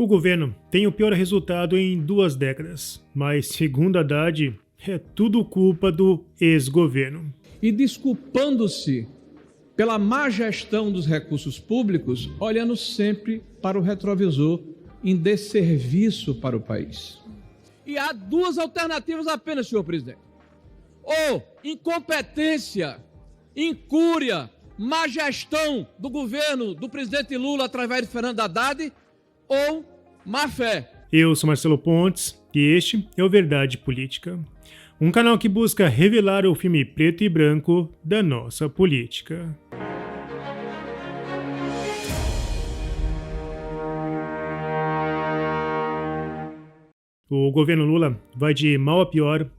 O governo tem o pior resultado em 2 décadas, mas, segundo Haddad, é tudo culpa do ex-governo. E desculpando-se pela má gestão dos recursos públicos, olhando sempre para o retrovisor em desserviço para o país. E há 2 alternativas apenas, senhor presidente. Ou incompetência, incúria, má gestão do governo do presidente Lula através de Fernando Haddad, ou má fé. Eu sou Marcelo Pontes e este é o Verdade Política, um canal que busca revelar o filme preto e branco da nossa política. O governo Lula vai de mal a pior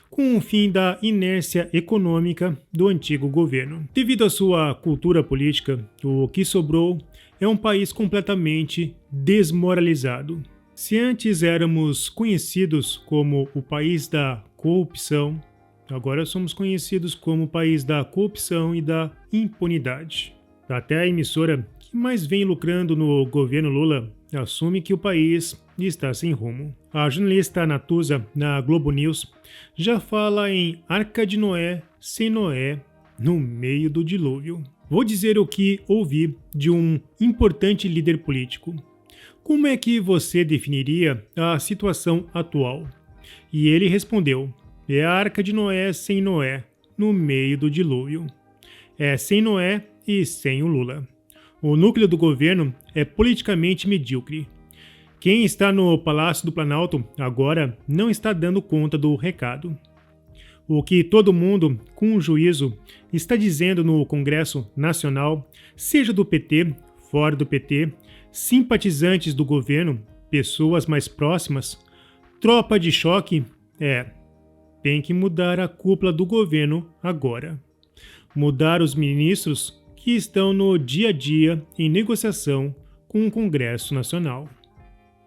com o fim da inércia econômica do antigo governo. Devido à sua cultura política, o que sobrou é um país completamente desmoralizado. Se antes éramos conhecidos como o país da corrupção, agora somos conhecidos como o país da corrupção e da impunidade. Até a emissora que mais vem lucrando no governo Lula assume que o país está sem rumo. A jornalista Natuza, na Globo News, já fala em Arca de Noé sem Noé no meio do dilúvio. Vou dizer o que ouvi de um importante líder político. Como é que você definiria a situação atual? E ele respondeu: é a Arca de Noé sem Noé no meio do dilúvio. É sem Noé e sem o Lula. O núcleo do governo é politicamente medíocre. Quem está no Palácio do Planalto agora não está dando conta do recado. O que todo mundo, com juízo, está dizendo no Congresso Nacional, seja do PT, fora do PT, simpatizantes do governo, pessoas mais próximas, tropa de choque, tem que mudar a cúpula do governo agora. Mudar os ministros que estão no dia a dia em negociação com o Congresso Nacional.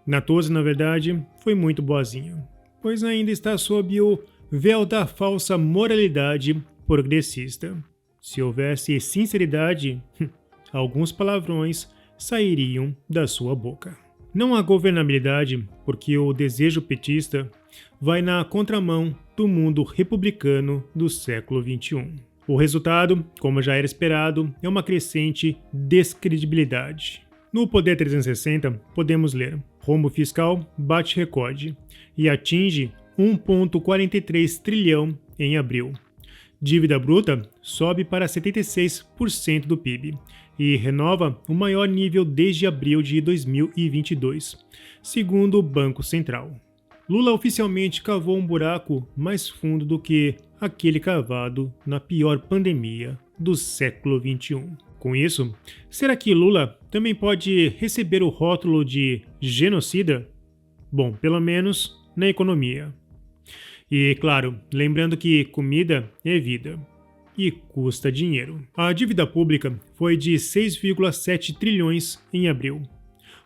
Natuza, na verdade, foi muito boazinha, pois ainda está sob o véu da falsa moralidade progressista. Se houvesse sinceridade, alguns palavrões sairiam da sua boca. Não há governabilidade porque o desejo petista vai na contramão do mundo republicano do século XXI. O resultado, como já era esperado, é uma crescente descredibilidade. No Poder 360, podemos ler: rombo fiscal bate recorde e atinge 1,43 trilhão em abril. Dívida bruta sobe para 76% do PIB e renova o maior nível desde abril de 2022, segundo o Banco Central. Lula oficialmente cavou um buraco mais fundo do que aquele cavado na pior pandemia do século XXI. Com isso, será que Lula também pode receber o rótulo de genocida? Bom, pelo menos na economia. E, claro, lembrando que comida é vida e custa dinheiro. A dívida pública foi de 6,7 trilhões em abril.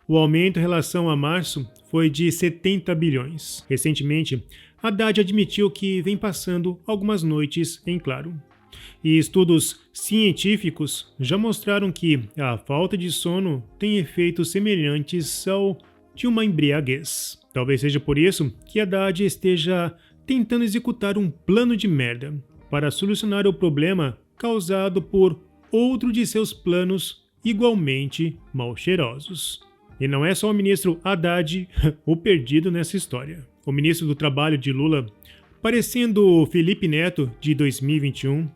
O aumento em relação a março foi de 70 bilhões. Recentemente, Haddad admitiu que vem passando algumas noites em claro. E estudos científicos já mostraram que a falta de sono tem efeitos semelhantes ao de uma embriaguez. Talvez seja por isso que Haddad esteja tentando executar um plano de merda para solucionar o problema causado por outro de seus planos igualmente mal cheirosos. E não é só o ministro Haddad o perdido nessa história. O ministro do Trabalho de Lula, parecendo o Felipe Neto de 2021,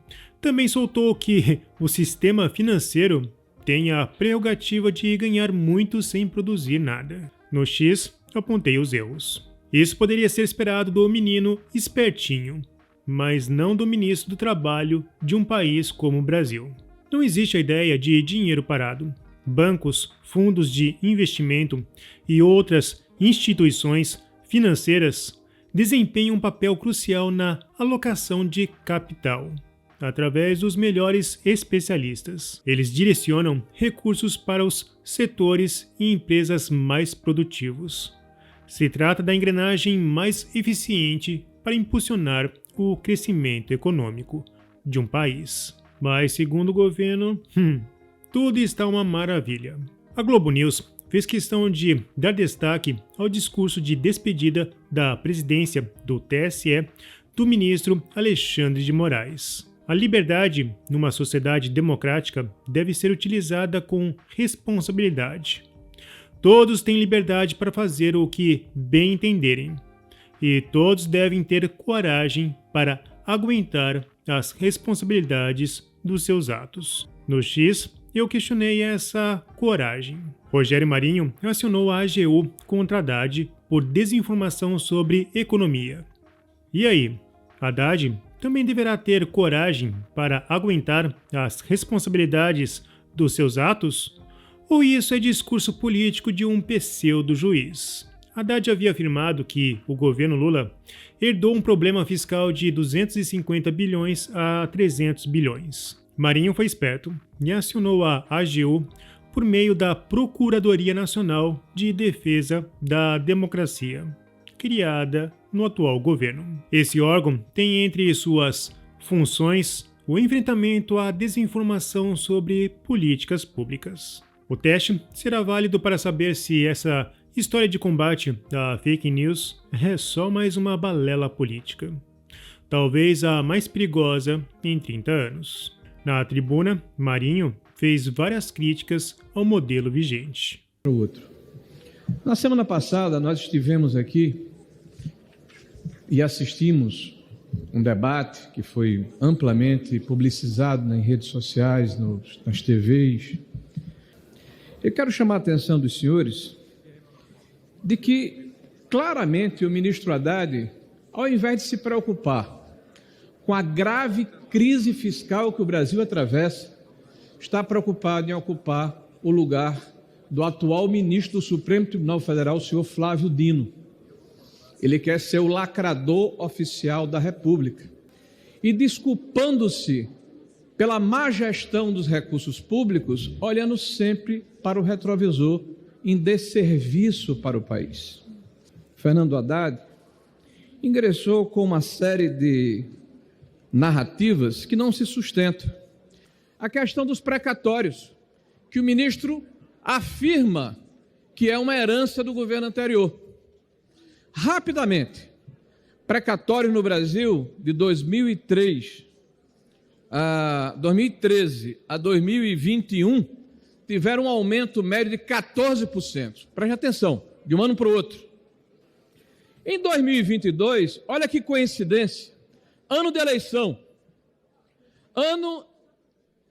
também soltou que o sistema financeiro tem a prerrogativa de ganhar muito sem produzir nada. No X, apontei os erros. Isso poderia ser esperado do menino espertinho, mas não do ministro do Trabalho de um país como o Brasil. Não existe a ideia de dinheiro parado. Bancos, fundos de investimento e outras instituições financeiras desempenham um papel crucial na alocação de capital, através dos melhores especialistas. Eles direcionam recursos para os setores e empresas mais produtivos. Se trata da engrenagem mais eficiente para impulsionar o crescimento econômico de um país. Mas, segundo o governo, tudo está uma maravilha. A Globo News fez questão de dar destaque ao discurso de despedida da presidência do TSE do ministro Alexandre de Moraes. A liberdade, numa sociedade democrática, deve ser utilizada com responsabilidade. Todos têm liberdade para fazer o que bem entenderem, e todos devem ter coragem para aguentar as responsabilidades dos seus atos. No X, eu questionei essa coragem. Rogério Marinho acionou a AGU contra Haddad por desinformação sobre economia. E aí, Haddad também deverá ter coragem para aguentar as responsabilidades dos seus atos? Ou isso é discurso político de um pseudo-juiz? Haddad havia afirmado que o governo Lula herdou um problema fiscal de 250 bilhões a 300 bilhões. Marinho foi esperto e acionou a AGU por meio da Procuradoria Nacional de Defesa da Democracia, criada no atual governo. Esse órgão tem entre suas funções o enfrentamento à desinformação sobre políticas públicas. O teste será válido para saber se essa história de combate à fake news é só mais uma balela política. Talvez a mais perigosa em 30 anos. Na tribuna, Marinho fez várias críticas ao modelo vigente. Na semana passada, nós estivemos aqui e assistimos um debate que foi amplamente publicizado nas redes sociais, nas TVs. Eu quero chamar a atenção dos senhores de que, claramente, o ministro Haddad, ao invés de se preocupar com a grave crise fiscal que o Brasil atravessa, está preocupado em ocupar o lugar do atual ministro do Supremo Tribunal Federal, o senhor Flávio Dino. Ele quer ser o lacrador oficial da República. E desculpando-se pela má gestão dos recursos públicos, olhando sempre para o retrovisor em desserviço para o país. Fernando Haddad ingressou com uma série de narrativas que não se sustentam. A questão dos precatórios, que o ministro afirma que é uma herança do governo anterior. Rapidamente, precatórios no Brasil de 2013 a 2021 tiveram um aumento médio de 14%. Preste atenção, de um ano para o outro. Em 2022, olha que coincidência, ano de eleição, ano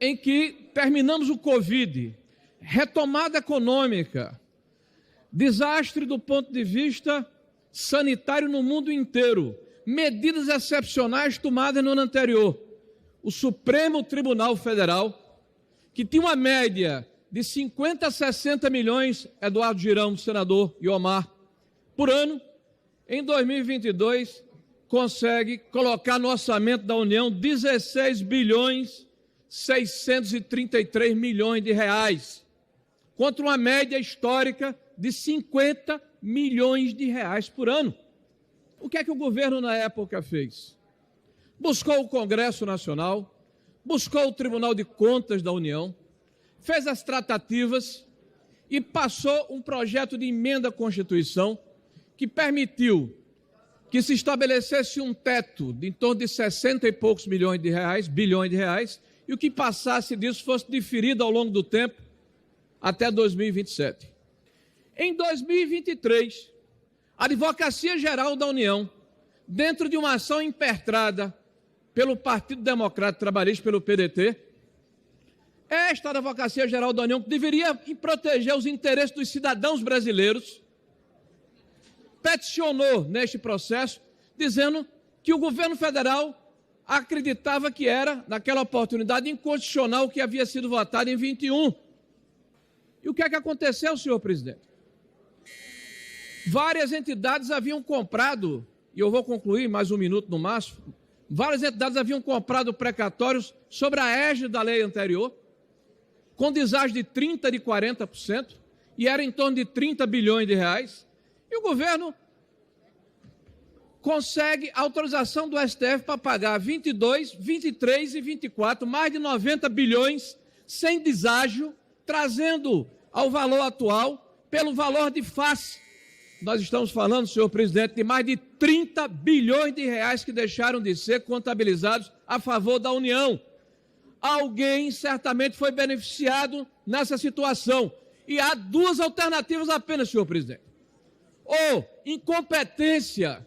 em que terminamos o Covid, retomada econômica, desastre do ponto de vista sanitário no mundo inteiro, medidas excepcionais tomadas no ano anterior. O Supremo Tribunal Federal, que tinha uma média de 50 a 60 milhões, Eduardo Girão, senador, e Omar, por ano, em 2022, consegue colocar no orçamento da União 16 bilhões 633 milhões de reais, contra uma média histórica de 50 milhões de reais por ano. O que é que o governo na época fez? Buscou o Congresso Nacional, buscou o Tribunal de Contas da União, fez as tratativas e passou um projeto de emenda à Constituição que permitiu que se estabelecesse um teto de em torno de 60 e poucos bilhões de reais, e o que passasse disso fosse diferido ao longo do tempo até 2027. Em 2023, a Advocacia Geral da União, dentro de uma ação impetrada pelo Partido Democrata Trabalhista, pelo PDT, esta Advocacia Geral da União, que deveria proteger os interesses dos cidadãos brasileiros, peticionou neste processo, dizendo que o governo federal acreditava que era, naquela oportunidade, inconstitucional o que havia sido votado em 21. E o que é que aconteceu, senhor presidente? Várias entidades haviam comprado, e eu vou concluir mais um minuto no máximo, várias entidades haviam comprado precatórios sobre a égide da lei anterior, com deságio de 30% de 40%, e era em torno de 30 bilhões de reais, e o governo consegue autorização do STF para pagar 22, 23 e 24, mais de 90 bilhões sem deságio, trazendo ao valor atual pelo valor de face. Nós estamos falando, senhor presidente, de mais de 30 bilhões de reais que deixaram de ser contabilizados a favor da União. Alguém certamente foi beneficiado nessa situação. E há duas alternativas apenas, senhor presidente. Ou incompetência,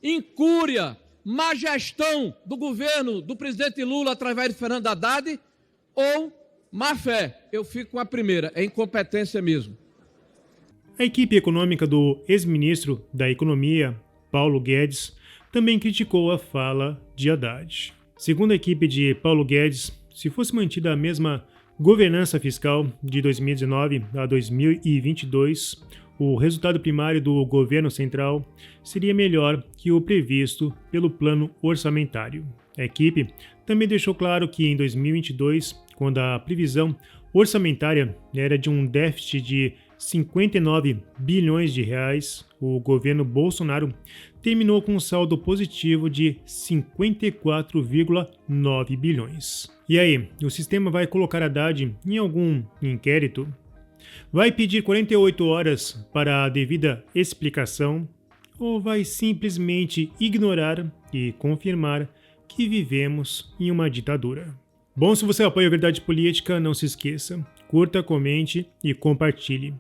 incúria, má gestão do governo do presidente Lula através de Fernando Haddad, ou má fé. Eu fico com a primeira, é incompetência mesmo. A equipe econômica do ex-ministro da Economia, Paulo Guedes, também criticou a fala de Haddad. Segundo a equipe de Paulo Guedes, se fosse mantida a mesma governança fiscal de 2019 a 2022, o resultado primário do governo central seria melhor que o previsto pelo plano orçamentário. A equipe também deixou claro que em 2022, quando a previsão orçamentária era de um déficit de 59 bilhões de reais, o governo Bolsonaro terminou com um saldo positivo de 54,9 bilhões. E aí, o sistema vai colocar Haddad em algum inquérito? Vai pedir 48 horas para a devida explicação? Ou vai simplesmente ignorar e confirmar que vivemos em uma ditadura? Bom, se você apoia a Verdade Política, não se esqueça, curta, comente e compartilhe.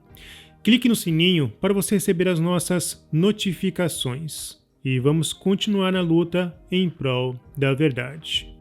Clique no sininho para você receber as nossas notificações. E vamos continuar na luta em prol da verdade.